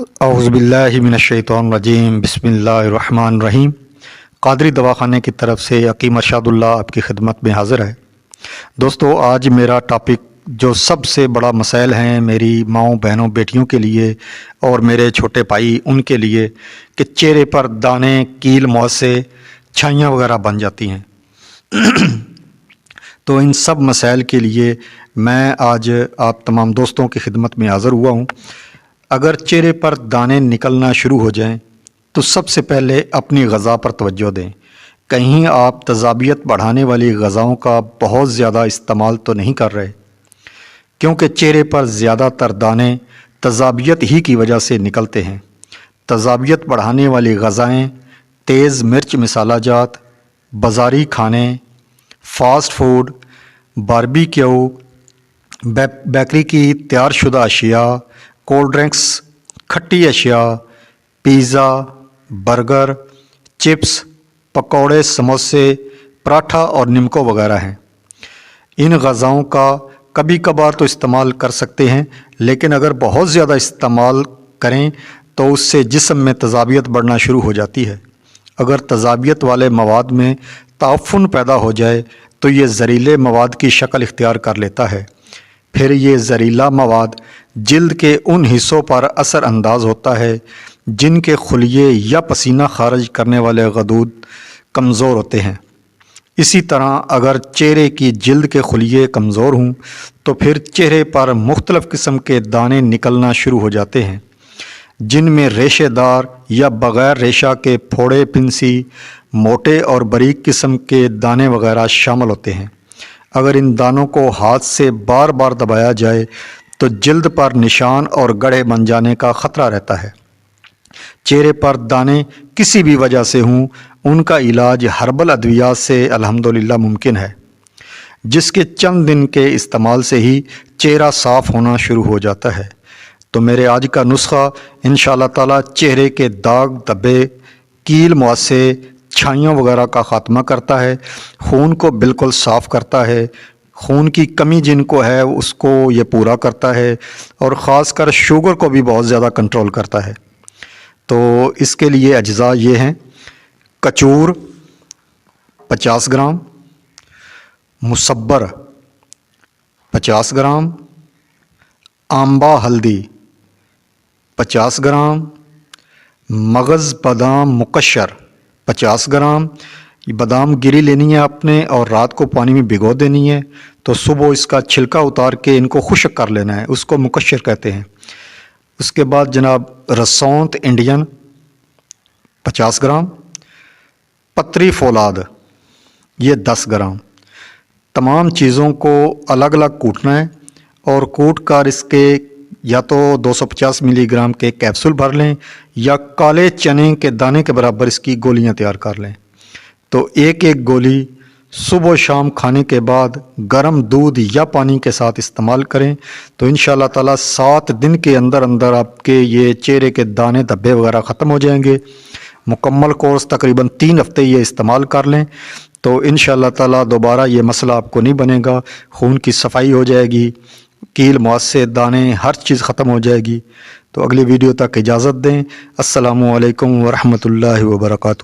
اعوذ باللہ من الشیطان الرجیم، بسم اللہ الرحمن الرحیم۔ قادری دواخانے کی طرف سے عقیم ارشاد اللہ آپ کی خدمت میں حاضر ہے۔ دوستو، آج میرا ٹاپک جو سب سے بڑا مسائل ہیں میری ماؤں بہنوں بیٹیوں کے لیے اور میرے چھوٹے بھائی ان کے لیے کہ چہرے پر دانے، کیل، موسے، چھائیاں وغیرہ بن جاتی ہیں۔ تو ان سب مسائل کے لیے میں آج آپ تمام دوستوں کی خدمت میں حاضر ہوا ہوں۔ اگر چہرے پر دانے نکلنا شروع ہو جائیں تو سب سے پہلے اپنی غذا پر توجہ دیں۔ کہیں آپ تیزابیت بڑھانے والی غذاؤں کا بہت زیادہ استعمال تو نہیں کر رہے، کیونکہ چہرے پر زیادہ تر دانے تیزابیت ہی کی وجہ سے نکلتے ہیں۔ تیزابیت بڑھانے والی غذائیں تیز مرچ مسالہ جات، بازاری کھانے، فاسٹ فوڈ، باربیکیو، بیکری کی تیار شدہ اشیاء، کولڈ ڈرنکس، کھٹی اشیاء، پیزا، برگر، چپس، پکوڑے، سموسے، پراٹھا اور نمکو وغیرہ ہیں۔ ان غذاؤں کا کبھی کبھار تو استعمال کر سکتے ہیں، لیکن اگر بہت زیادہ استعمال کریں تو اس سے جسم میں تیزابیت بڑھنا شروع ہو جاتی ہے۔ اگر تیزابیت والے مواد میں تعفن پیدا ہو جائے تو یہ زہریلے مواد کی شکل اختیار کر لیتا ہے۔ پھر یہ زہریلا مواد جلد کے ان حصوں پر اثر انداز ہوتا ہے جن کے خلیے یا پسینہ خارج کرنے والے غدود کمزور ہوتے ہیں۔ اسی طرح اگر چہرے کی جلد کے خلیے کمزور ہوں تو پھر چہرے پر مختلف قسم کے دانے نکلنا شروع ہو جاتے ہیں، جن میں ریشے دار یا بغیر ریشہ کے پھوڑے، پنسی، موٹے اور باریک قسم کے دانے وغیرہ شامل ہوتے ہیں۔ اگر ان دانوں کو ہاتھ سے بار بار دبایا جائے تو جلد پر نشان اور گڑھے بن جانے کا خطرہ رہتا ہے۔ چہرے پر دانے کسی بھی وجہ سے ہوں، ان کا علاج ہربل ادویات سے الحمدللہ ممکن ہے، جس کے چند دن کے استعمال سے ہی چہرہ صاف ہونا شروع ہو جاتا ہے۔ تو میرے آج کا نسخہ انشاءاللہ تعالی چہرے کے داغ، دبے، کیل، مواسے، چھائیوں وغیرہ کا خاتمہ کرتا ہے، خون کو بالکل صاف کرتا ہے، خون کی کمی جن کو ہے اس کو یہ پورا کرتا ہے، اور خاص کر شوگر کو بھی بہت زیادہ کنٹرول کرتا ہے۔ تو اس کے لیے اجزاء یہ ہیں: کچور 50 گرام، مصبر 50 گرام، آمبا ہلدی 50 گرام، مغز بادام مقشر 50 گرام۔ یہ بادام گری لینی ہے آپ نے اور رات کو پانی میں بھگو دینی ہے، تو صبح اس کا چھلکا اتار کے ان کو خشک کر لینا ہے، اس کو مقشر کہتے ہیں۔ اس کے بعد جناب رسونت انڈین 50 گرام، پتری فولاد یہ 10 گرام۔ تمام چیزوں کو الگ الگ کوٹنا ہے اور کوٹ کر اس کے یا تو 250 ملی گرام کے کیپسول بھر لیں یا کالے چنے کے دانے کے برابر اس کی گولیاں تیار کر لیں۔ تو ایک ایک گولی صبح و شام کھانے کے بعد گرم دودھ یا پانی کے ساتھ استعمال کریں تو انشاءاللہ تعالی 7 دن کے اندر اندر آپ کے یہ چہرے کے دانے، دھبے وغیرہ ختم ہو جائیں گے۔ مکمل کورس تقریباً 3 ہفتے یہ استعمال کر لیں تو انشاءاللہ تعالی دوبارہ یہ مسئلہ آپ کو نہیں بنے گا، خون کی صفائی ہو جائے گی، کیل، مواسے، دانے، ہر چیز ختم ہو جائے گی۔ تو اگلی ویڈیو تک اجازت دیں۔ السلام علیکم ورحمۃ اللہ وبرکاتہ۔